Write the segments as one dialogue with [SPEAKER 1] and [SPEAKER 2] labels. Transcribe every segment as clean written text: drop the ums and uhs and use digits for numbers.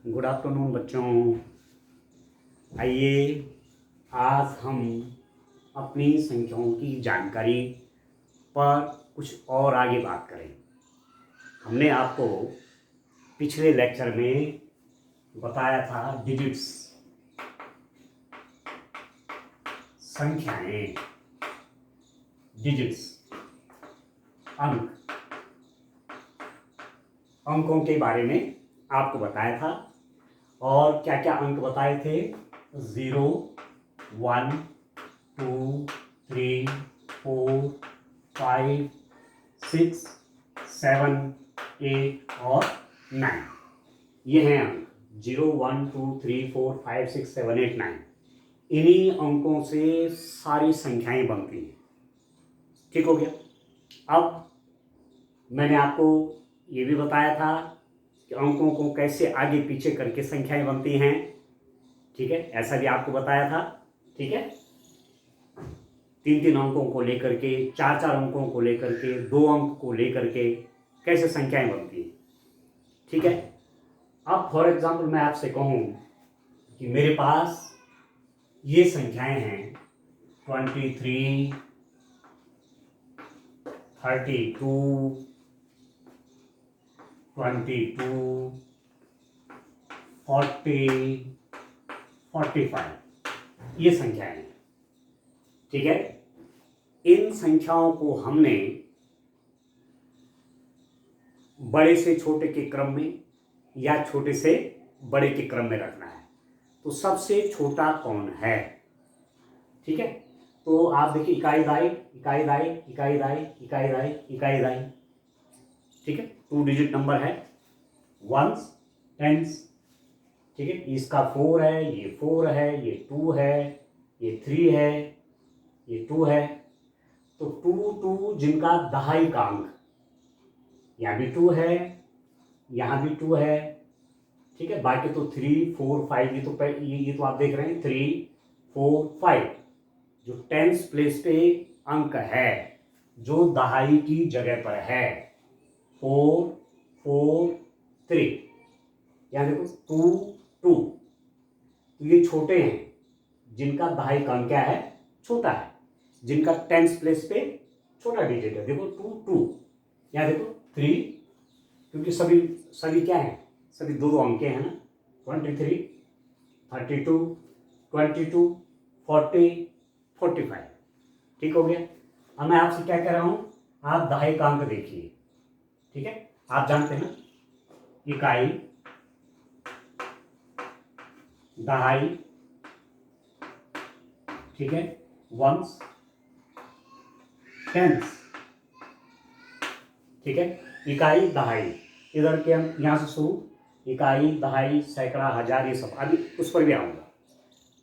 [SPEAKER 1] Good afternoon बच्चों। आइए आज हम अपनी संख्याओं की जानकारी पर कुछ और आगे बात करें। हमने आपको पिछले लेक्चर में बताया था डिजिट्स, संख्याएं, डिजिट्स, अंकों के बारे में आपको बताया था। और क्या क्या अंक बताए थे? 0, 1, 2, 3, 4, 5, 6, 7, 8 और 9। ये हैं अंक 0, 1, 2, 3, 4, 5, 6, 7, 8, 9। इन्हीं अंकों से सारी संख्याएं बनती हैं। ठीक हो गया। अब मैंने आपको ये भी बताया था कि अंकों को कैसे आगे पीछे करके संख्याएं बनती हैं। ठीक है, ऐसा भी आपको बताया था। ठीक है, 3-3 अंकों को लेकर के, 4-4 अंकों को लेकर के, 2 अंक को लेकर के कैसे संख्याएं बनती हैं। ठीक है, अब फॉर एग्जाम्पल मैं आपसे कहूं कि मेरे पास ये संख्याएं हैं 23, 32, 22, 40, 45, ये संख्याएं हैं। ठीक है, इन संख्याओं को हमने बड़े से छोटे के क्रम में या छोटे से बड़े के क्रम में रखना है। तो सबसे छोटा कौन है? ठीक है, तो आप देखिए इकाई दाई, इकाई दाई, इकाई दाई, इकाई दाई, इकाई दाई। ठीक है, 2 डिजिट नंबर है, वंस, टेंस। ठीक है, इसका 4 है, ये 4 है, ये 2 है, ये 3 है, ये 2 है। तो 2 जिनका दहाई का अंक, यहाँ भी 2 है, यहाँ भी 2 है। ठीक है, बाकी तो 3, 4, 5, ये तो आप देख रहे हैं 3, 4, 5। जो टेंस प्लेस पे अंक है, जो दहाई की जगह पर है, 4, 4, 3। यहाँ देखो 2, 2। तो ये छोटे हैं, जिनका दहाई का अंक क्या है? छोटा है। जिनका टेंस प्लेस पे छोटा डिजिट है, देखो 2, 2। यहाँ देखो 3, क्योंकि सभी सभी क्या है? सभी दो अंक हैं ना। 23, 32, 22, 40, 45। ठीक हो गया। अब मैं आपसे क्या कह रहा हूं, आप दहाई का अंक देखिए। ठीक है, आप जानते हैं ना, इकाई, दहाई, ठीक है, वंस, टेंस। ठीक है, इकाई, दहाई, इधर के हम यहाँ से शुरू, इकाई, दहाई, सैकड़ा, हजार, ये सब अभी उस पर भी आऊंगा।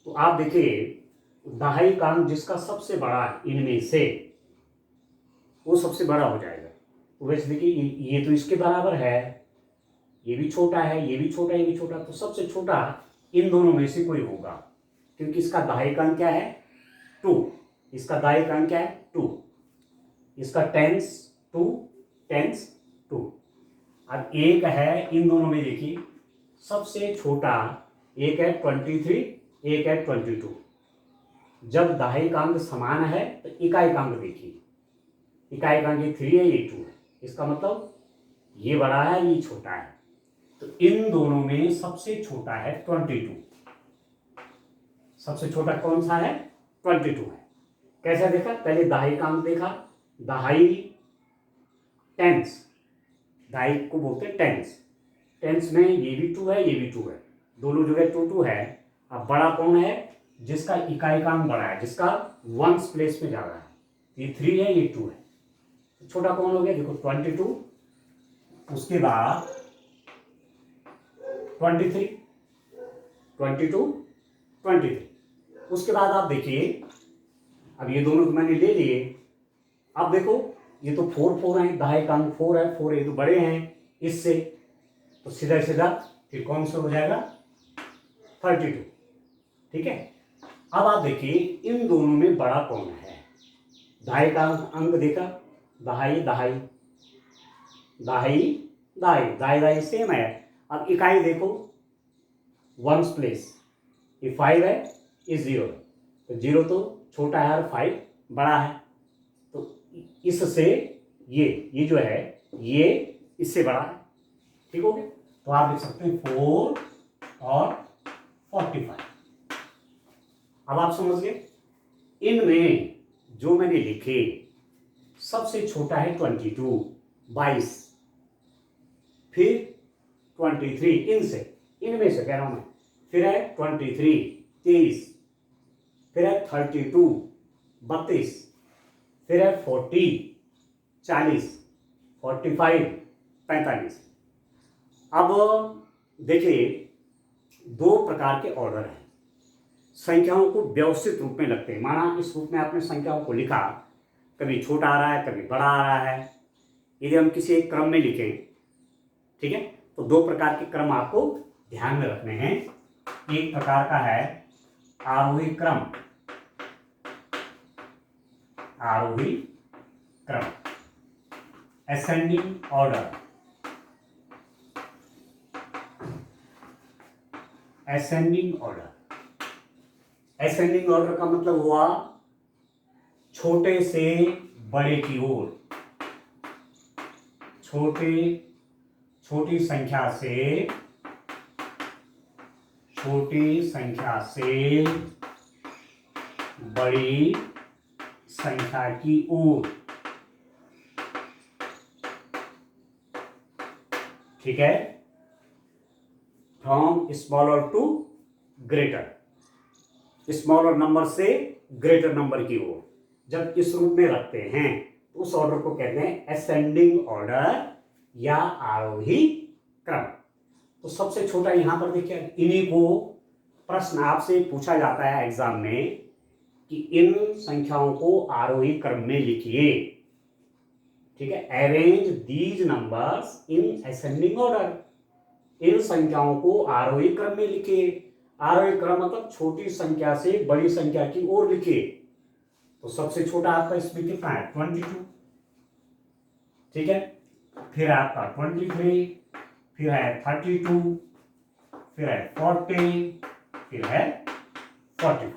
[SPEAKER 1] तो आप देखिए दहाई का अंक जिसका सबसे बड़ा है इनमें से, वो सबसे बड़ा हो जाएगा। तो वैसे देखिए ये तो इसके बराबर है, ये भी छोटा है, ये भी छोटा है, ये भी छोटा। तो सबसे छोटा इन दोनों में से कोई होगा, क्योंकि इसका दहाई का अंक क्या है? 2। इसका दहाई का अंक क्या है? 2। इसका टेंस 2, टेंस 2। अब एक है इन दोनों में, देखिए सबसे छोटा एक है 23, एक है 22। जब दहाई का अंक समान है तो इकाई का अंक देखिए, इकाई का अंक ये 3 है, ये 2 है। इसका मतलब ये बड़ा है, ये छोटा है। तो इन दोनों में सबसे छोटा है 22। सबसे छोटा कौन सा है? 22 है। कैसा देखा? पहले दहाई का अंक देखा, दहाई, टेंस, दहाई को बोलते हैं टेंस। टेंस में ये भी 2 है, ये भी 2 है, दोनों जगह 2, 2 है। अब बड़ा कौन है? जिसका इकाई का अंक बड़ा है, जिसका वंस प्लेस में जा रहा है। ये 3 है, ये 2 है। तो छोटा कौन हो गया? देखो 22, उसके बाद 23, 22, 23। उसके बाद आप देखिए, अब ये दोनों तो मैंने ले लिए। अब देखो ये तो 4, 4 है, दहाई का अंक 4 है, 4 ये तो बड़े हैं इससे। तो सीधा सीधा फिर कौन सा हो जाएगा? 32। ठीक है, अब आप देखिए इन दोनों में बड़ा कौन है? दहाई का अंक देखा, दहाई, दहाई, दहाई, दहाई, दहाई, दहाई सेम है। अब इकाई देखो, वंस प्लेस। ये 5 है, ये 0 है, तो 0 तो छोटा है और 5 बड़ा है, तो इससे ये जो है ये इससे बड़ा है। ठीक हो गया, तो आप लिख सकते हैं 4 और 45। अब आप समझ गए, इनमें जो मैंने लिखे सबसे छोटा है 22 22, फिर 23 इनमें से कह रहा हूं मैं, फिर है 23 23, फिर है 32 32, फिर है 40 40, 45 45। अब देखिए, दो प्रकार के ऑर्डर हैं, संख्याओं को व्यवस्थित रूप में लगते हैं। माना इस रूप में आपने संख्याओं को लिखा, कभी छोटा आ रहा है कभी बड़ा आ रहा है, यदि हम किसी एक क्रम में लिखें, ठीक है, तो दो प्रकार के क्रम आपको ध्यान में रखने हैं। एक प्रकार का है आरोही क्रम, आरोही क्रम, ascending order, ascending order. Ascending order का मतलब हुआ छोटे से बड़े की ओर, छोटी संख्या से बड़ी संख्या की ओर, ठीक है, from smaller to greater, smaller number से ग्रेटर नंबर की ओर जब इस रूप में रखते हैं तो उस ऑर्डर को कहते हैं असेंडिंग ऑर्डर या आरोही क्रम। तो सबसे छोटा यहां पर देखिए, इन्हीं को प्रश्न आपसे पूछा जाता है एग्जाम में कि इन संख्याओं को आरोही क्रम में लिखिए, ठीक है, arrange these numbers in ascending order, इन संख्याओं को आरोही क्रम में लिखिए। आरोही क्रम मतलब छोटी संख्या से बड़ी संख्या की ओर लिखिए। तो सबसे छोटा आपका इसमें कितना है 22, ठीक है, फिर आपका 23, फिर है 32, फिर है 40, फिर है 45।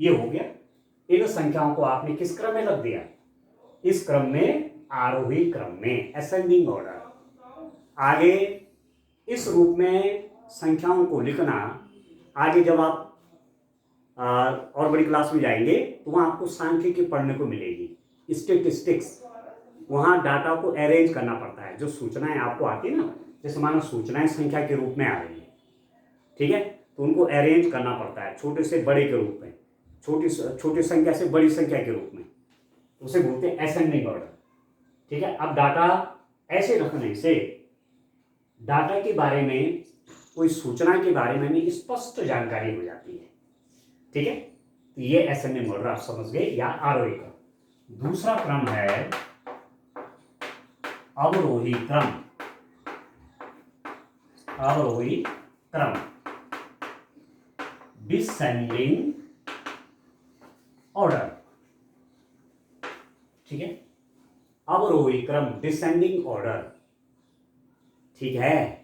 [SPEAKER 1] ये हो गया, इन संख्याओं को आपने किस क्रम में रख दिया, इस क्रम में, आरोही क्रम में, असेंडिंग ऑर्डर। आगे इस रूप में संख्याओं को लिखना, आगे जब आप और बड़ी क्लास में जाएंगे तो वहां आपको सांख्यिकी पढ़ने को मिलेगी, स्टेटिस्टिक्स, वहां डाटा को अरेंज करना पड़ता है। जो सूचनाएं आपको आती है ना, जैसे मानो सूचनाएं संख्या के रूप में आ रही है, ठीक है, तो उनको अरेंज करना पड़ता है छोटे से बड़े के रूप में, छोटी संख्या से बड़ी संख्या के रूप में, उसे बोलते हैं असेंडिंग ऑर्डर, ठीक है। अब डाटा ऐसे रखने से डाटा के बारे में, कोई सूचना के बारे में भी स्पष्ट जानकारी हो जाती है, ठीक है। तो ये असेंडिंग ऑर्डर आप समझ गए, या आरोही क्रम। दूसरा क्रम है अवरोही क्रम, अवरोही क्रम, डिसेंडिंग ऑर्डर, ठीक है, अवरोही क्रम, डिसेंडिंग ऑर्डर, ठीक है।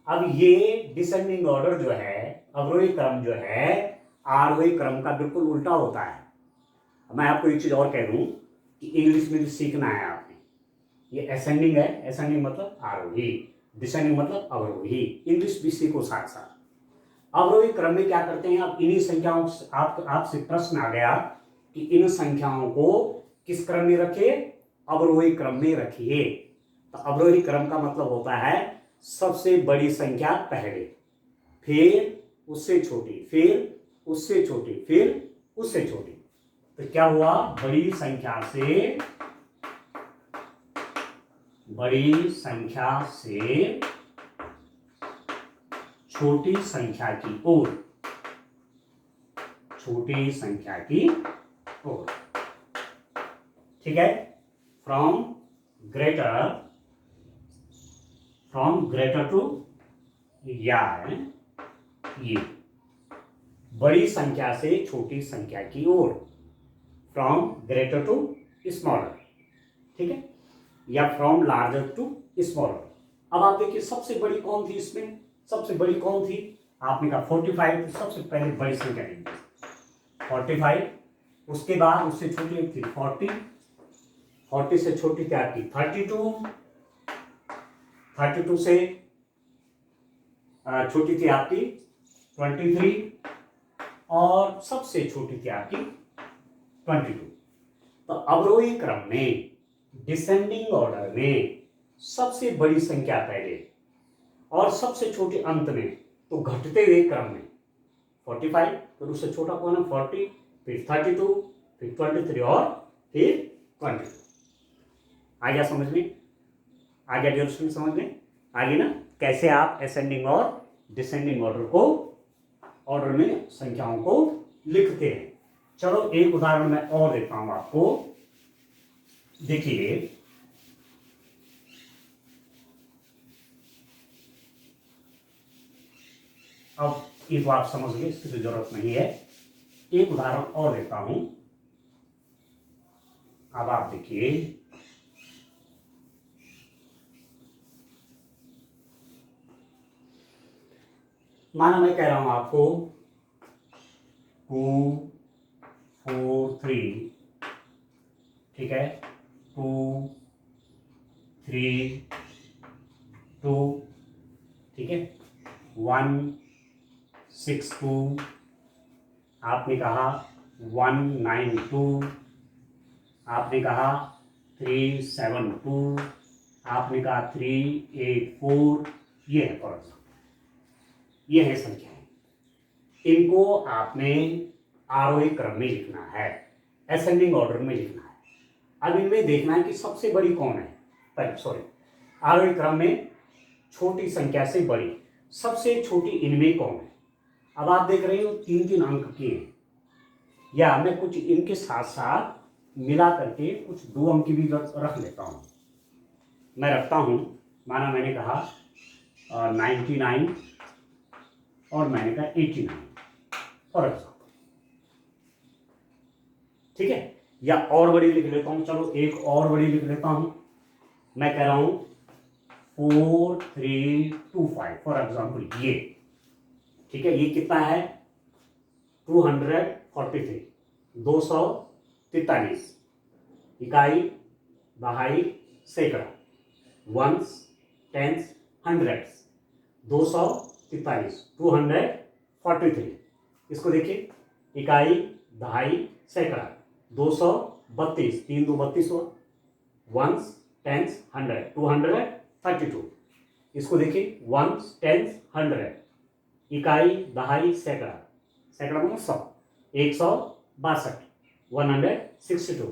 [SPEAKER 1] अब ये डिसेंडिंग ऑर्डर जो है, अवरोही क्रम जो है, आरोही क्रम का बिल्कुल उल्टा होता है। मैं आपको एक चीज और कह दूं कि इंग्लिश में भी सीखना है आपने, ये असेंडिंग है, असेंडिंग मतलब आरोही, डिसेंडिंग मतलब अवरोही, इंग्लिश भी सीखो साथ साथ। अवरोही क्रम में क्या करते हैं आप, इन्हीं संख्याओं से आपसे प्रश्न आ गया कि इन संख्याओं को किस क्रम में रखिए, अवरोही क्रम में रखिए। तो अवरोही क्रम का मतलब होता है सबसे बड़ी संख्या पहले, फिर उससे छोटी, फिर उससे छोटी, फिर उससे छोटी। तो क्या हुआ, बड़ी संख्या से छोटी संख्या की ओर, छोटी संख्या की ओर, ठीक है, फ्रॉम ग्रेटर टू, या ये बड़ी संख्या से छोटी संख्या की ओर, फ्रॉम ग्रेटर टू स्मॉलर, ठीक है, या फ्रॉम लार्जर टू स्मॉलर। अब आप देखिए सबसे बड़ी कौन थी इसमें, सबसे बड़ी कौन थी, आपने कहा 45, तो सबसे पहले बड़ी संख्या लेंगे 45, उसके बाद उससे छोटी एक थी 40, 40 से छोटी क्या थी 32, 32 से छोटी थी आपकी 23, और सबसे छोटी थी आपकी 22। तो अवरोही क्रम में डिसेंडिंग ऑर्डर में सबसे बड़ी संख्या पहले और सबसे छोटी अंत में, तो घटते हुए क्रम में 45, फिर उससे छोटा कौन है 40, फिर 32, फिर 23 और फिर 22। आ गया समझ में? आ गया ड्यूरेशन समझ में? आगे ना कैसे आप असेंडिंग और डिसेंडिंग ऑर्डर को, ऑर्डर में संख्याओं को लिखते हैं। चलो एक उदाहरण मैं और देता हूं आपको। देखिए अब ये तो आप समझ गए, इसकी तो जरूरत नहीं है। एक उदाहरण और देता हूं। अब आप देखिए, माना मैं कह रहा हूं आपको 2 4 3, ठीक है 2 3 2, ठीक है 1 6 2, आपने कहा 1 9 2, आपने कहा 3 7 2, आपने कहा 3 8 4। ये है फॉर एग्जाम्पल, ये है संख्याएं। इनको आपने आरोही क्रम में लिखना है, असेंडिंग ऑर्डर में लिखना है। अब इनमें देखना है कि सबसे बड़ी कौन है, सॉरी आरोही क्रम में छोटी संख्या से बड़ी सबसे छोटी इनमें कौन है। अब आप देख रहे हो 3-3 अंक की हैं, या मैं कुछ इनके साथ साथ मिला करके कुछ 2 अंक की भी रख लेता हूं। मैं रखता हूं, माना मैंने कहा 99 और मैंने कहा 89 फॉर एग्जाम्पल, ठीक है। या और बड़ी लिख लेता हूं, चलो एक और बड़ी लिख लेता हूं। मैं कह रहा हूं 4325 फॉर एग्जाम्पल, ये ठीक है। ये कितना है 243, 243 इकाई दहाई सैकड़ा, वंस टेंस हंड्रेड्स, 243 243। इसको देखिए, इकाई दहाई सैकड़ा 232, 3 2 32 हुआ, वंस टेंस हंड्रेड 232। इसको देखिए वंस टेंस हंड्रेड, इकाई दहाई सैकड़ा, सैकड़ा मतलब 100, 162 162।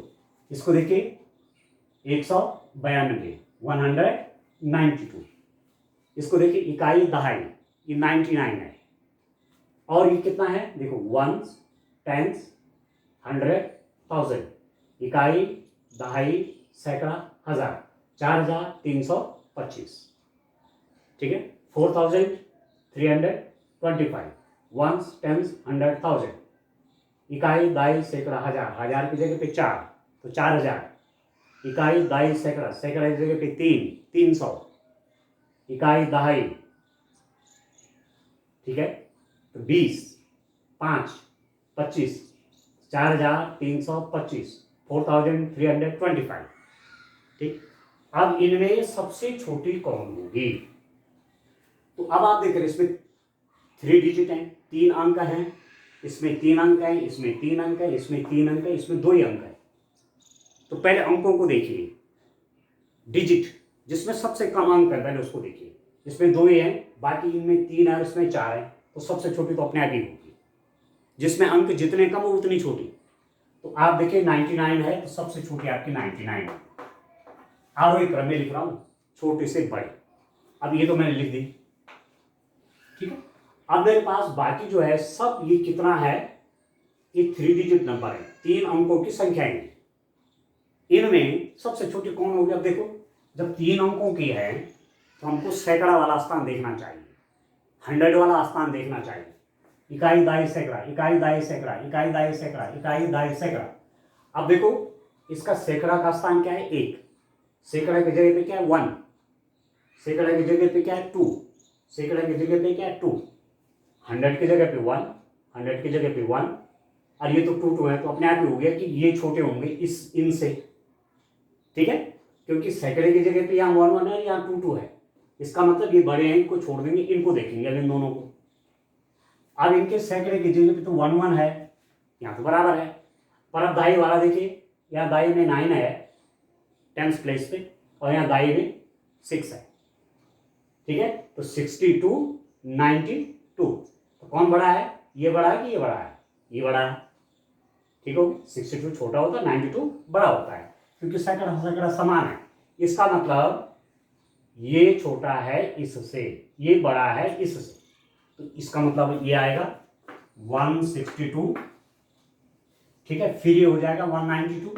[SPEAKER 1] इसको देखिए 192 192। इसको देखिए इकाई दहाई, ये 99 है, और ये कितना है देखो वंस टेंस हंड्रेड थाउजेंड, इकाई दहाई सैकड़ा हजार, 4325, ठीक है 4325, वंस टेंस हंड्रेड थाउजेंड, इकाई दाई सैकड़ा हजार, हजार की जगह पे 4 तो 4000, इकाई दाई सैकड़ा, सैकड़ा की जगह पे 300, इकाई दहाई, ठीक है तो 20 5 25, 4325, 4325, ठीक। अब इनमें सबसे छोटी कौन होगी? तो अब आप देख रहे हैं इसमें 3 डिजिट हैं, 3 अंक हैं, इसमें 3 अंक है, इसमें 3 अंक है, इसमें 3 अंक है, इसमें 2 ही अंक है। तो पहले अंकों को देखिए, डिजिट जिसमें सबसे कम अंक है पहले उसको देखिए। इसमें 2 ही हैं, बाकी इनमें 3 है और इसमें 4 है, तो सबसे छोटी तो अपने आगे होगी। जिसमें अंक जितने कम हो उतनी छोटी। तो आप देखिए 99 है, तो सबसे छोटी आपकी 99 है। आरोही क्रम में लिख रहा हूं, छोटे से बड़े। अब ये तो मैंने लिख दी, ठीक है। अब मेरे पास बाकी जो है सब, ये कितना है, ये 3 डिजिट नंबर है, 3 अंकों की संख्याएं हैं। इनमें सबसे छोटी कौन होगी? अब देखो, जब 3 अंकों की है तो हमको सैकड़ा वाला स्थान देखना चाहिए, 100 वाला स्थान देखना चाहिए। इकाई दाई सैकड़ा, इकाई दाई सैकड़ा, इकाई दाई सैकड़ा, इकाई दाई सैकड़ा। अब देखो इसका सैकड़ा का स्थान क्या है 1, सैकड़ा की जगह पे क्या है 1, सैकड़ा की जगह पे क्या है 2, सैकड़ा की जगह पे क्या है 2, 100 की जगह पे 1, 100 की जगह पे 1, और ये तो 2 2 है, तो अपने आप ही हो गया कि ये छोटे होंगे इस इनसे, ठीक है, क्योंकि सैकड़े की जगह पे यहाँ 1 1 है, यहाँ 2 2 है, इसका मतलब ये बड़े हैं, इनको छोड़ देंगे, इनको देखेंगे अब इन दोनों को। अब इनके सैकड़े की जगह पे तो 1 1 है, यहाँ तो बराबर है, पर अब दाई वाला देखिए, यहाँ दाई में 9 है टेंस प्लेस पे, और यहाँ दाई में 6 है, ठीक है, तो 62 92, तो कौन बड़ा है, ये बड़ा है कि ये बड़ा है, ये बड़ा है, ठीक हो, 62 छोटा होता है, 92 बड़ा होता है, क्योंकि सैकड़ा सैकड़ा समान है, इसका मतलब ये छोटा है इससे, ये बड़ा है इससे, तो इसका मतलब ये आएगा 162, ठीक है, फिर ये हो जाएगा 192,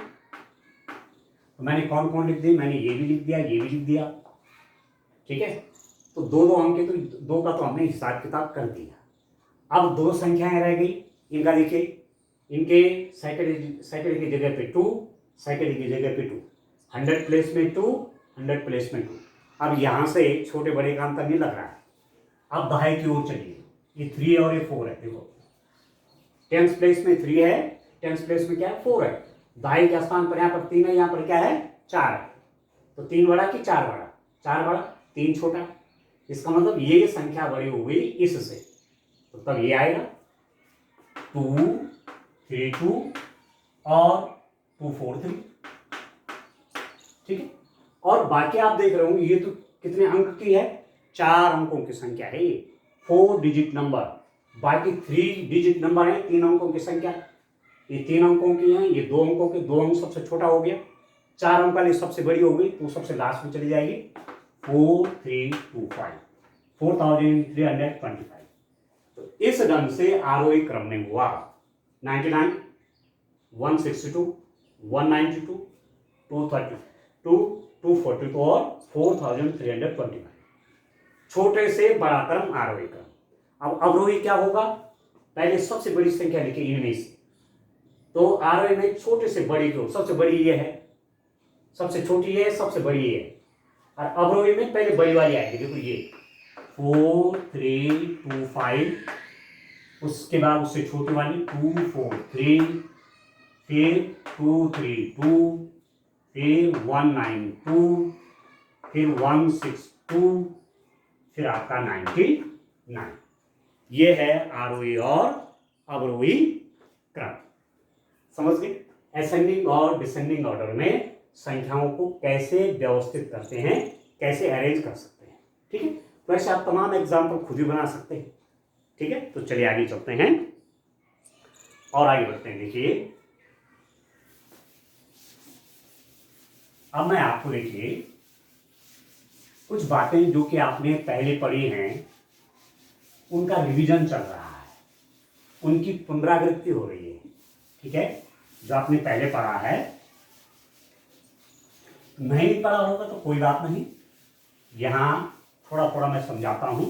[SPEAKER 1] तो मैंने कौन कौन लिख दी, मैंने ये भी लिख दिया, ये भी लिख दिया, ठीक है, तो दो दो अंक के, तो दो का तो हमने हिसाब किताब कर दिया। अब दो संख्याएं रह गई, इनका देखिए, इनके सैकड़े की जगह पे 2, सैकड़े की जगह पे 2, 100 प्लेस में 2, 100 प्लेस में 2, अब यहाँ से छोटे बड़े का अंतर नहीं लग रहा है। अब दहाई की ओर चलिए, ये 3 और ये 4 है, देखो टेंस प्लेस में 3 है, टेंस प्लेस में क्या है 4 है, दहाई के स्थान पर यहाँ पर 3 है, यहाँ पर क्या है 4 है, तो 3 बड़ा कि 4 बड़ा, 4 बड़ा 3 छोटा, इसका मतलब ये संख्या बड़ी हो गई इससे, तो तब ये आएगा 2 3 2 और 2 4 3, ठीक है, और बाकी आप देख रहे हो ये तो कितने अंक की है, 4 अंकों की संख्या है ये, 4 डिजिट नंबर, बाकी 3 डिजिट नंबर है, 3 अंकों की संख्या, ये 3 अंकों की है, ये 2 अंकों के, 2 अंक सबसे छोटा हो गया, 4 अंक वाली सबसे बड़ी हो गई, तो सबसे लास्ट में चली जाएगी 4325, 4325, तो इस ढंग से आरोही क्रम में हुआ 99, 162, 192, 232, 242 और 4325, छोटे से बड़ा क्रम आरोही क्रम। अब अवरोही क्या होगा, पहले सबसे बड़ी संख्या लिखी इनमें से, तो आरोही में छोटे से बड़ी को, सबसे बड़ी ये है, सबसे छोटी ये है, सबसे बड़ी ये है, और अवरोही में पहले बड़ी वाली आएगी, देखो ये 4325, उसके बाद उससे छोटी वाली 243, फिर 232, फिर 192, फिर 162, फिर आपका 99, ये है आरोही और अवरोही क्रम। समझ गए, असेंडिंग और डिसेंडिंग ऑर्डर में संख्याओं को कैसे व्यवस्थित करते हैं, कैसे अरेंज कर सकते हैं, ठीक है, तो ऐसे आप तमाम एग्जाम्पल खुद ही बना सकते हैं, ठीक है, तो चलिए आगे चलते हैं और आगे बढ़ते हैं। देखिए अब मैं आपको देखिए कुछ बातें जो कि आपने पहले पढ़ी हैं उनका रिवीजन चल रहा है, उनकी पुनरावृत्ति हो रही है, ठीक है, जो आपने पहले पढ़ा है, नहीं पढ़ा होगा तो कोई बात नहीं, यहां थोड़ा थोड़ा मैं समझाता हूं,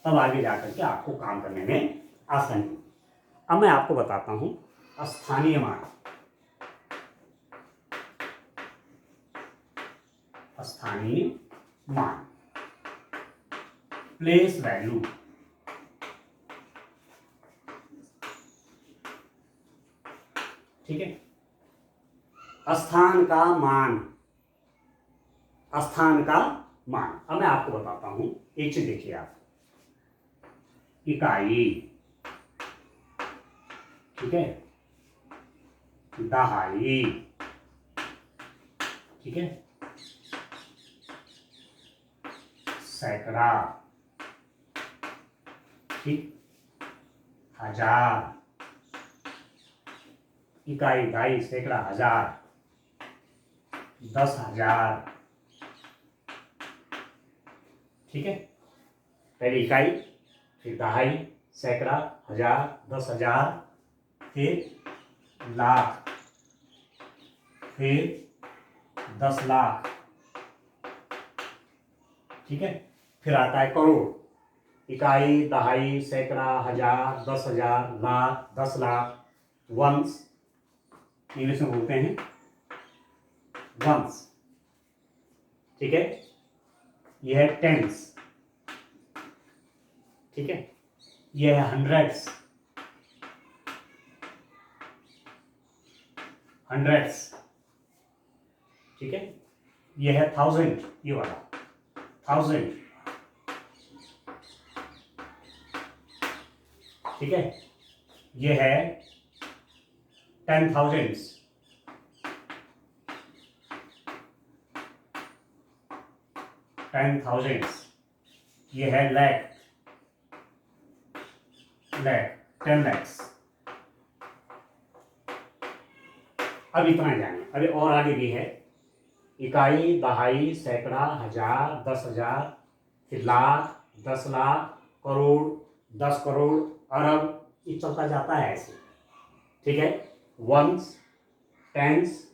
[SPEAKER 1] तब आगे जाकर के आपको काम करने में आसानी होगी। अब मैं आपको बताता हूं स्थानीय मान, स्थानीय मान, प्लेस वैल्यू, ठीक है, स्थान का मान, स्थान का मान। अब मैं आपको बताता हूं, एक चीज देखिए आप, इकाई, ठीक है, दहाई, ठीक है, सैकड़ा, ठीक, हजार, इकाई, दहाई, सैकड़ा, हजार, 10,000, ठीक है, पहले इकाई, फिर दहाई, सैकड़ा, हजार, 10,000, फिर लाख, फिर 10 लाख, ठीक है, फिर आता है करोड़, इकाई, दहाई, सैकड़ा, हजार, 10,000, लाख, 10 लाख, वंश, इंग्लिश में बोलते हैं वंश, ठीक है, यह है टेंस, ठीक है, ये है हंड्रेड्स, हंड्रेड्स, ठीक है। ये है थाउजेंड, ये वाला थाउजेंड, ठीक है। ये है 10,000, 10,000। ये है लैख, लैख, 10 lakhs। अब इतना जाने, अभी और आगे भी है। इकाई, दहाई, सैकड़ा, हजार, 10,000, फिर लाख, 10 लाख, करोड़, 10 करोड़, अरब, ये चलता जाता है ऐसे, ठीक है। वंस, टेंस,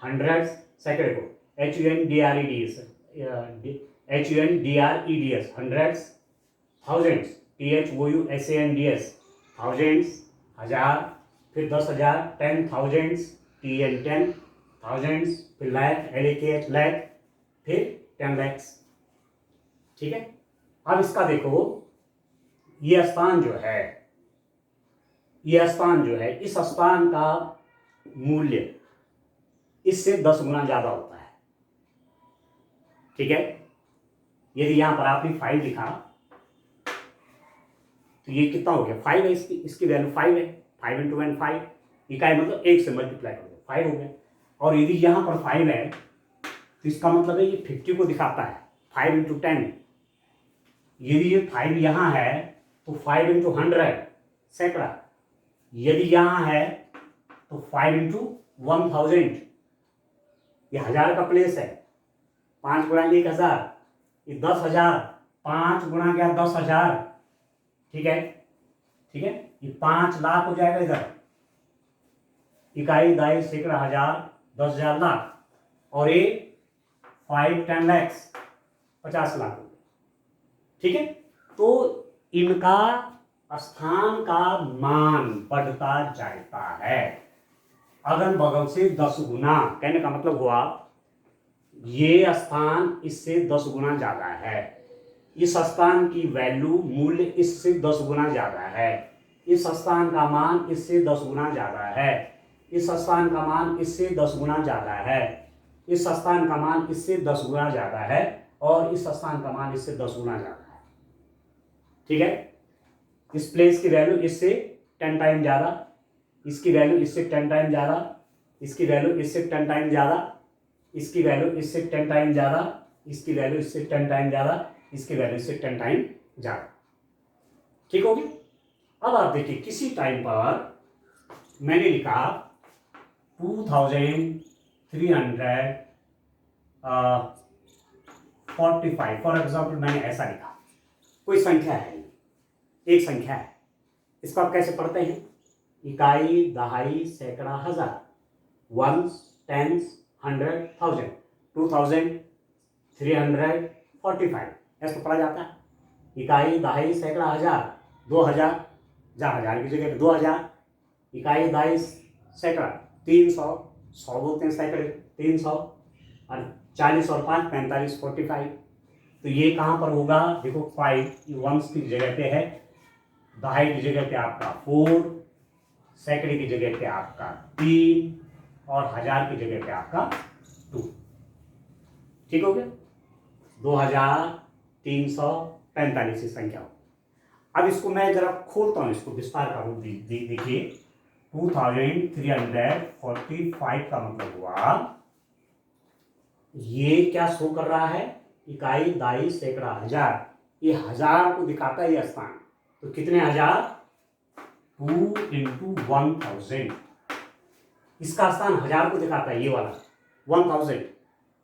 [SPEAKER 1] हंड्रेड्स, सैकड़े को HUNDREDS, HUNDREDS, hundreds, thousands, THOUSANDS, thousands, हजार, फिर 10,000, 10,000s, TN10, थाउजेंड्स, फिर लैख, LAKH, लैख, फिर 10 lakhs, ठीक है। अब इसका देखो, ये स्थान जो है, ये स्थान जो है, इस स्थान का मूल्य इससे 10 गुना ज्यादा होता है, ठीक है। यदि यहां पर आपने 5 लिखा तो ये कितना हो गया, 5 है, इसकी वैल्यू 5 है, 5 × 1 5, इकाई मतलब 1 से मल्टीप्लाई कर दो, 5 हो गया। और यदि यहां पर 5 है तो इसका मतलब है ये 50 को दिखाता है, 5 × 10। यदि ये 5 यहां है तो 5 × 100, सैकड़ा। यदि यहां है तो 5 × 1000, ये 1000 का प्लेस है, 5 × 1000, ये 10,000, 5 गुणा क्या 10,000, ठीक है, ठीक है। ये 5 लाख हो जाएगा इधर, इकाई, दाई, सैकड़ा, हजार, 10,000, लाख, और ये 5 10 lakhs, 50 लाख, ठीक है। तो इनका स्थान का मान बढ़ता जाता है, अगल बगल से 10 गुना। कहने का मतलब हुआ ये स्थान इससे 10 गुना ज्यादा है, इस स्थान की वैल्यू, मूल्य इससे 10 गुना ज्यादा है, इस स्थान का मान इससे 10 गुना ज्यादा है, इस स्थान का मान इससे 10 गुना ज्यादा है, इस स्थान का मान इससे 10 गुना ज्यादा है, और इस स्थान का मान इससे 10 गुना ज्यादा है, ठीक है। इस प्लेस की वैल्यू इससे 10 टाइम ज्यादा, इसकी वैल्यू इससे 10 टाइम ज्यादा, इसकी वैल्यू इससे 10 टाइम ज्यादा, इसकी वैल्यू इससे 10 टाइम ज्यादा, इसकी वैल्यू इससे 10 टाइम ज्यादा, इसकी वैल्यू इससे 10 टाइम ज्यादा, ठीक हो गया। अब आप देखिए, किसी टाइम पर मैंने लिखा 2345, फॉर एग्जाम्पल मैंने ऐसा लिखा, कोई संख्या है, एक संख्या है, इसको आप कैसे पढ़ते हैं, इकाई, दहाई, सैकड़ा, हजार, वंस, टेंस, 100, 1000, 2345, ऐसा पढ़ा जाता है। इकाई, दहाई, सैकड़ा, हजार, 2000, जहाँ हजार की जगह 2000, इकाई, दहाई, सैकड़ा, 300, 100 बोलते हैं सैकड़े, 300, और 40 और 5 45, 45। तो ये कहाँ पर होगा, देखो 5 वंस की जगह पे है, दहाई की जगह पे आपका 4, सैकड़े की जगह पे आपका 3, और हजार की जगह पे आपका 2, ठीक हो गया। 2345 की संख्या हो। अब इसको मैं जरा खोलता हूं, इसको विस्तार का रूप देखिए। 2345 का मतलब हुआ, ये क्या शो कर रहा है, इकाई, दाई, सैकड़ा, हजार, ये हजार को दिखाता है ये स्थान, तो कितने हजार, 2 × 1000, इसका स्थान हजार को दिखाता है, ये वाला 1000,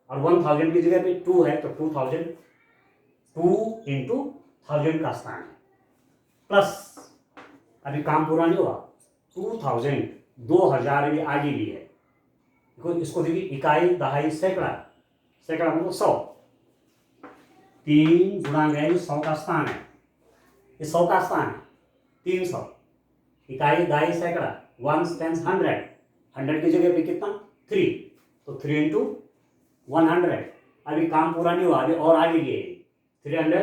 [SPEAKER 1] और 1000 की जगह पे 2 है तो 2000, 2 × 1000 का स्थान है, प्लस अभी काम पूरा नहीं हुआ, 2000, 2000 भी आगे भी है, इसको देखिए, इकाई, दहाई, सैकड़ा, सैकड़ा मतलब 100, 3 गुणा गए 100 का स्थान है, ये 100 का स्थान है, 300, इकाई, दहाई, सैकड़ा, 1 10 100, 100 की जगह पे कितना 3, तो 3 × 100, अभी काम पूरा नहीं हुआ, अभी और आगे लिए 300,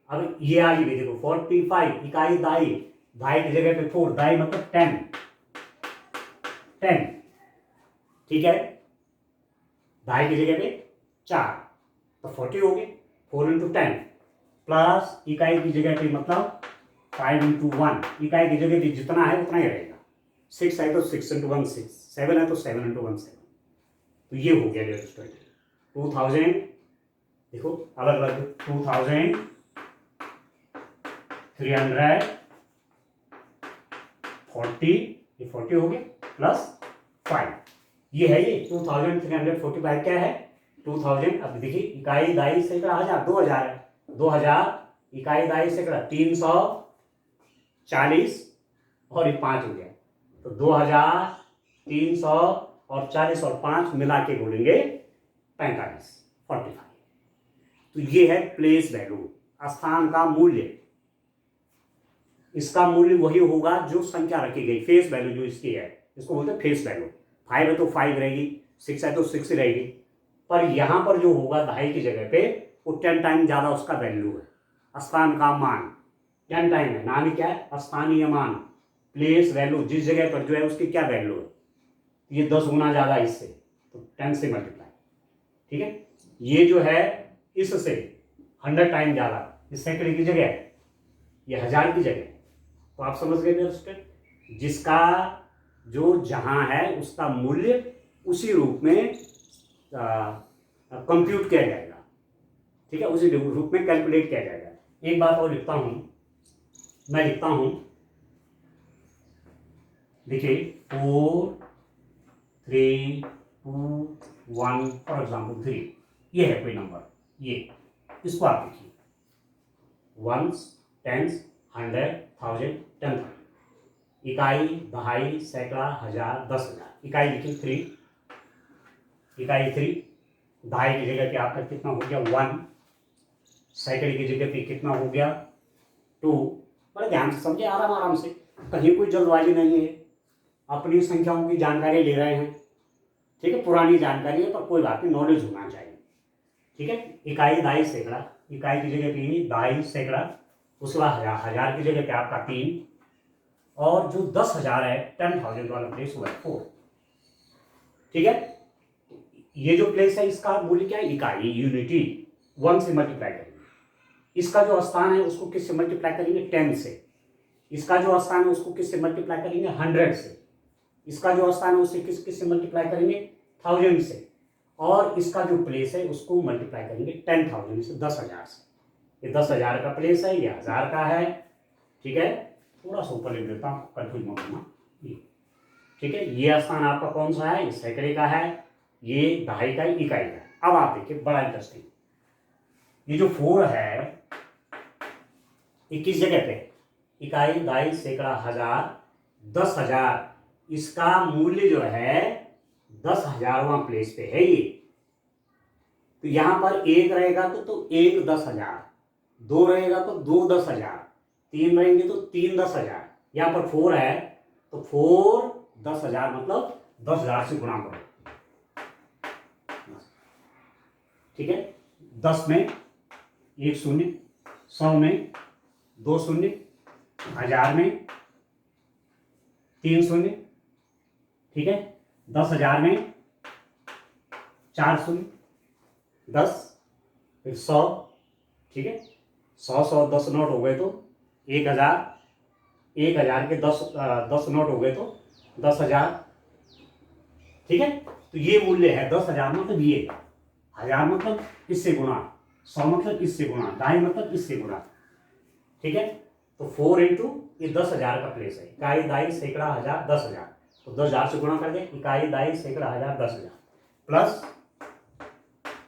[SPEAKER 1] अब ये आगे भी देखो 45 इकाई दाई, दाई की जगह पे 4, दाई मतलब 10, ठीक है, दाई की जगह पे 4 तो 40 हो गए, 4 इंटू 10 प्लस इकाई की जगह पे मतलब 5 इंटू 1, इकाई की जगह पे जितना है उतना ही रहेगा, 6 है तो 6 इंटू 1 6, 7 है तो 7 इंटू 1 7, तो ये हो गया डियर स्टूडेंट 2000, देखो अलग अलग 2340, ये 40 हो गया प्लस 5, ये है ये 2345 क्या है 2000। अब देखिए इकाई दाई सैकड़ा 1000, 2000 है, 2000 इकाई दाई सैकड़ा 340 और ये 5 हो गया, तो 2340 और 5 मिला के बोलेंगे 45। तो ये है प्लेस वैल्यू, स्थान का मूल्य, इसका मूल्य वही होगा जो संख्या रखी गई, फेस वैल्यू जो इसकी है इसको बोलते हैं फेस वैल्यू। 5 है तो 5 रहेगी, 6 है तो 6 रहेगी, पर यहां पर जो होगा दाई की जगह पे वो 10 टाइम ज्यादा उसका वैल्यू है, स्थान का मान 10 टाइम है, नाम क्या है स्थानीय मान, प्लेस वैल्यू, जिस जगह पर जो है उसकी क्या वैल्यू है, ये 10 गुना ज्यादा इससे, तो 10 से मल्टीप्लाई, ठीक है। ये जो है इससे 100 टाइम ज्यादा, इस सैकड़े की जगह ये 1000 की जगह, तो आप समझ गए मेरे, जिसका जो जहां है उसका मूल्य उसी रूप में कंप्यूट किया जाएगा, ठीक है, उसी रूप में कैलकुलेट किया जाएगा। एक बात और लिखता हूं, मैं लिखता हूं, देखिए 4 3 2 1 फॉर एग्जाम्पल 3, ये है कोई नंबर, ये इसको आप लिखिए 1s 10s 100 1000 10,000, इकाई दहाई सैकड़ा हजार 10,000, इकाई लिखिए 3, इकाई 3, दहाई की जगह पे आपका कितना हो गया 1, सैकड़े की जगह पे कितना हो गया 2, बड़े ध्यान से समझे, आराम आराम से, कहीं कोई जल्दबाजी नहीं है, अपनी संख्याओं की जानकारी ले रहे हैं, ठीक है, पुरानी जानकारी है पर कोई बात नहीं, नॉलेज होना चाहिए, ठीक है। इकाई दाई सैकड़ा, इकाई की जगह पे दाई सैकड़ा, उसके बाद 1000 की जगह पे आपका 3, और जो 10,000 है 10,000 वाला प्लेस हुआ है 4, ठीक है। ये जो प्लेस है इसका मूल्य क्या है, इकाई यूनिटी 1 से मल्टीप्लाई करेंगे, इसका जो स्थान है उसको किससे मल्टीप्लाई करेंगे 10 से, इसका जो स्थान है उसको किससे मल्टीप्लाई करेंगे 100 से, इसका जो स्थान है उसे किससे मल्टीप्लाई करेंगे 1000 से, और इसका जो प्लेस है उसको मल्टीप्लाई करेंगे 10,000 से, 10,000 से, ये 10,000 का प्लेस है, ये 1000 का है, ठीक है, थोड़ा सा ऊपर लिख देता हूँ कंफ्यूज मत होना, ठीक है। ये स्थान आपका कौन सा है, ये सैकड़े का है, ये दहाई का, इकाई का। अब आप देखिए बड़ा इंटरेस्टिंग, ये जो 4 है ये किस जगह पे, इकाई दाई सैकड़ा हजार 10,000, इसका मूल्य जो है 10,000वां प्लेस पे है ये, तो यहां पर 1 रहेगा तो 1 10,000, 2 रहेगा तो 2 10,000, 3 रहेंगे तो 3 10,000, यहां पर 4 है तो 4 10,000 मतलब 10,000 से गुणा करो, ठीक है। 10 में 1 शून्य, 100 में 2 शून्य, 1000 में 3 शून्य, ठीक है, 10,000 में 4 शून्य, 10, फिर 100, ठीक है, 100 10 नोट हो गए तो 1,000, 1,000 के 10 नोट हो गए तो 10,000, ठीक है। तो ये मूल्य है 10,000 मतलब ये, 1000 मतलब इससे गुणा, 100 मतलब इससे गुणा, दाई मतलब इससे गुणा, ठीक है। तो 4 इंटू ये 10,000 का प्लेस है, इकाई दाई सैकड़ा हजार 10,000, तो 10,000 से गुणा कर दे, इकाई दाई सैकड़ा हजार 10,000 प्लस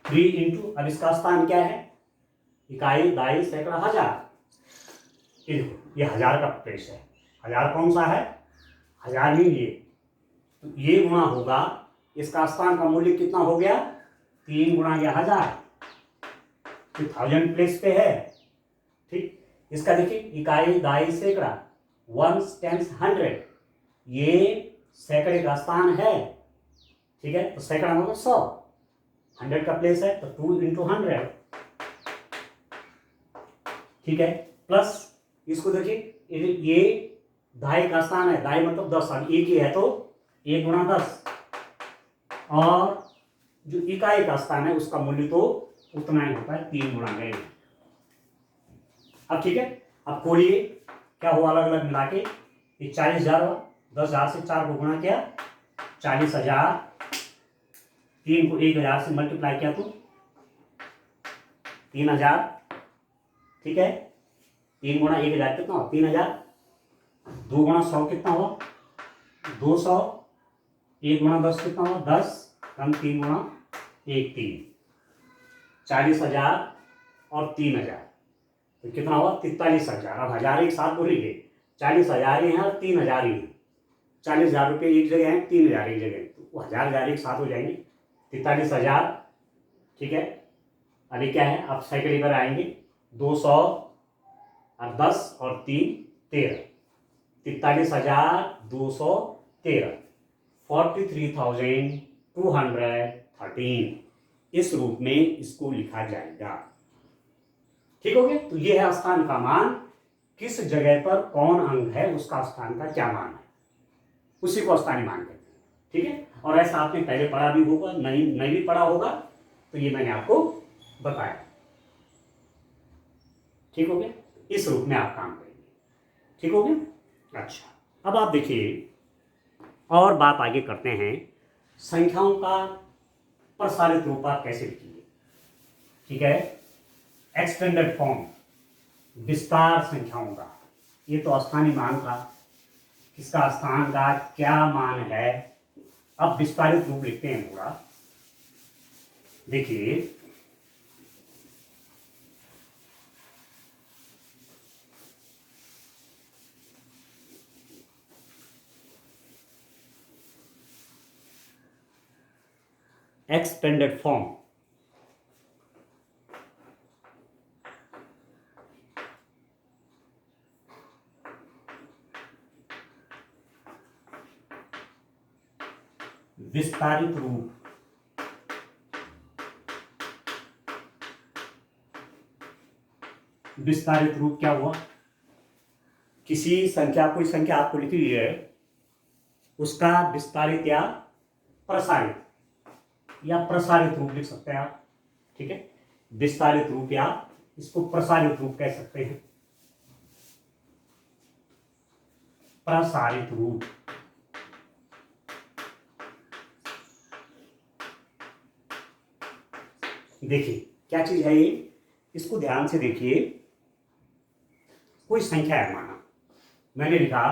[SPEAKER 1] 3 इंटू, अब इसका स्थान क्या है, इकाई दाई सैकड़ा हजार, ये 1000 का प्लेस है, 1000 कौन सा है, 1000 नहीं ये, तो ये गुणा होगा, इसका स्थान का मूल्य कितना हो गया 3 गुणा गया 1000, तो 1000 प्लेस पे है, ठीक। इसका देखिए इकाई दाई सैकड़ा 1 10 100, ये सैकड़े का स्थान है, ठीक है, तो सैकड़ा मतलब 100, 100 का प्लेस है तो 2 इंटू 100, ठीक है, प्लस इसको देखिए ये दहाई का स्थान है, दहाई मतलब 10, अब एक ही है तो 1 गुणा 10, और जो इकाई का स्थान है उसका मूल्य तो उतना ही होता है, 3 गुणा गए। अब ठीक है, अब खोलिए क्या हुआ अलग अलग मिला के, ये 40,000 हुआ, 10,000 से 4 को गुणा किया 40,000, 3 को 1,000 से मल्टीप्लाई किया तो 3,000, ठीक है, 3 गुणा 1,000 कितना हुआ 3,000, 2 गुणा 100 कितना हुआ 200, 1 गुणा 10 कितना हुआ 10, कम 3 गुणा 1 3, 40,000 और 3,000 तो कितना हुआ 43,000। अब हजार एक साथ बोलेंगे, 40,000 ही है और 3,000 ही है, 40,000 रुपये एक जगह है, 3,000 एक जगह है, तो हजार हजार एक साथ हो जाएंगे 43,000, ठीक है। अभी क्या है, अब सेकंड पर आएंगे 200 और 10 और 3 13, 43,213, 43,213 इस रूप में इसको लिखा जाएगा। ठीक हो गया, तो यह है स्थान का मान, किस जगह पर कौन अंक है उसका स्थान का क्या मान है, उसी को स्थानीय मान कहते हैं। ठीक है, और ऐसा आपने पहले पढ़ा भी होगा, नहीं भी पढ़ा होगा, तो ये मैंने आपको बताया। ठीक हो गया, इस रूप में आप काम करेंगे। ठीक हो गया, अच्छा, अब आप देखिए और बात आगे करते हैं, संख्याओं का प्रसारित रूप आप कैसे लिखिए। ठीक है, एक्सटेंडेड फॉर्म, विस्तार संख्याओं का, ये तो स्थानीय मान था, किसका स्थान का क्या मान है। अब विस्तारित रूप लिखते हैं थोड़ा, देखिए एक्सटेंडेड फॉर्म, विस्तारित रूप, विस्तारित रूप क्या हुआ, किसी संख्या, कोई संख्या आपको लिखी हुई है, उसका विस्तारित या प्रसारित रूप लिख सकते हैं आप। ठीक है, विस्तारित रूप या इसको प्रसारित रूप कह सकते हैं, प्रसारित रूप। देखिए क्या चीज है ये, इसको ध्यान से देखिए, कोई संख्या है, माना मैंने लिखा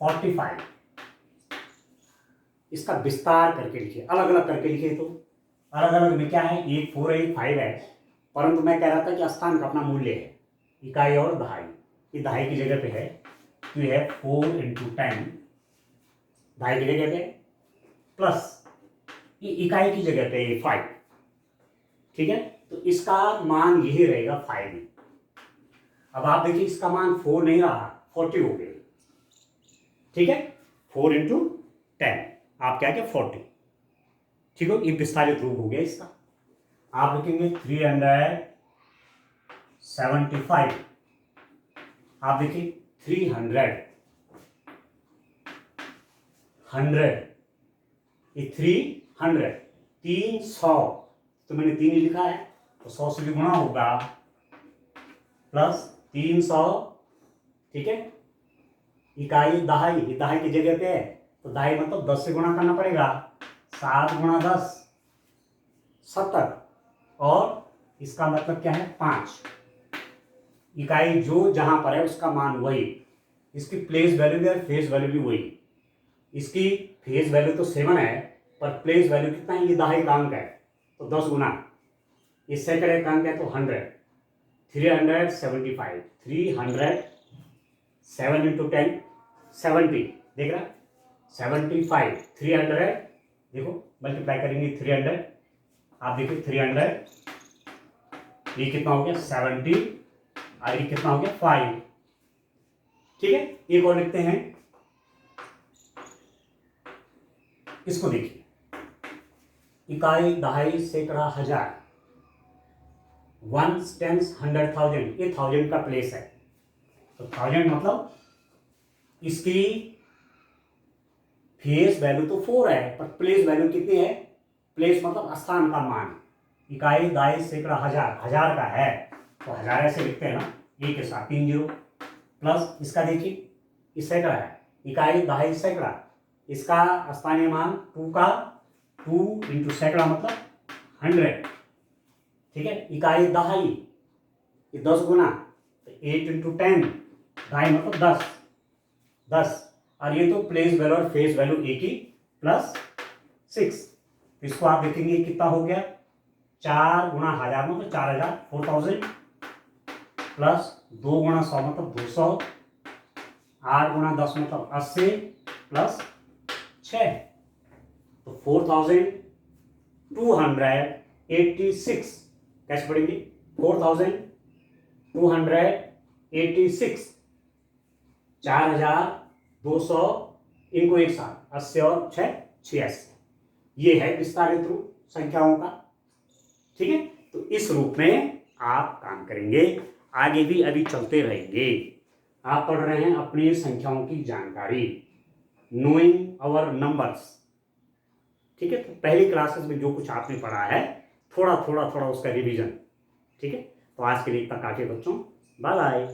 [SPEAKER 1] 45, इसका विस्तार करके लिखिए, अलग अलग करके लिखिए, तो अलग अलग में क्या है, 1 4 है 1 5 है, परंतु मैं कह रहा था कि स्थान का अपना मूल्य है, इकाई और दहाई, ये दहाई की जगह पे है, तो ये है 4 × 10, दहाई की जगह पे, प्लस ये इकाई की जगह पे 5। ठीक है, तो इसका मान यही रहेगा 5। अब आप देखिए इसका मान 4 नहीं रहा, 40 हो गया। ठीक है, 4 × 10 आप क्या 40। ठीक हो, ये विस्तारित रूप हो गया इसका। आप लिखेंगे 375, आप देखिए 300, 100, ये 300, 300, तो मैंने 3 ही लिखा है, तो 100 से भी गुणा होगा, प्लस 300। ठीक है, इकाई दहाई, दहाई की जगह पे है, तो दहाई मतलब 10 से गुणा करना पड़ेगा, 7 × 10 70, और इसका मतलब क्या है 5। इकाई जो जहां पर है उसका मान वही, इसकी प्लेस वैल्यू भी और फेस वैल्यू भी वही, इसकी फेस वैल्यू तो 7 है, पर प्लेस वैल्यू कितना है, ये दहाई का अंक है, तो 10 गुना, ये सेकंड का अंक है तो 100, 375, 300, 7 × 10 70, देख रहा 75, 300, देखो मल्टीप्लाई करेंगे 300, आप देखिए 300, ये कितना हो गया 70, और ये कितना हो गया 5। ठीक है, एक और लिखते हैं, इसको देखिए, इकाई दहाई सैकड़ा हजार, 1s, 10s, 100, 1000, ये 1000 का प्लेस है। तो 1000 मतलब इसकी फेस वैल्यू तो 4 है, पर प्लेस वैल्यू कितनी है? प्लेस मतलब स्थान का मान, इकाई, दाई, सैकड़ा, हजार, हजार का है तो हजार ऐसे लिखते हैं ना, एक के साथ 3 जीरो, प्लस इसका देखिए, इस सैकड़ा है, इकाई, दाई, सैकड़ा, इसका स्थानीय मान 2 का 2 इंटू सैकड़ा मतलब 100, ठीक है। इकाई दहाई, ये 10 गुना, तो 8 इंटू 10, ढाई मतलब 10, 10, और ये तो प्लेस वैल्यू और फेस वैल्यू एक ही, प्लस 6, इसको आप देखेंगे कितना हो गया, 4 गुना हजार मतलब 4000, 4000, प्लस 2 गुना 100 मतलब 200, 8 गुना 10 मतलब 80, प्लस 6, तो 4286 कैसे पढ़ेंगे? 4286, 4200, इनको एक साथ 80 और 6 86, ये है विस्तारित रूप संख्याओं का, ठीक है। तो इस रूप में आप काम करेंगे, आगे भी अभी चलते रहेंगे। आप पढ़ रहे हैं अपनी संख्याओं की जानकारी, नोइंग आवर नंबर्स, ठीक है। तो पहली क्लासेस में जो कुछ आपने पढ़ा है थोड़ा थोड़ा थोड़ा उसका रिवीजन, ठीक है। तो आज के लिए इतना काफी बच्चों, बाय बाय।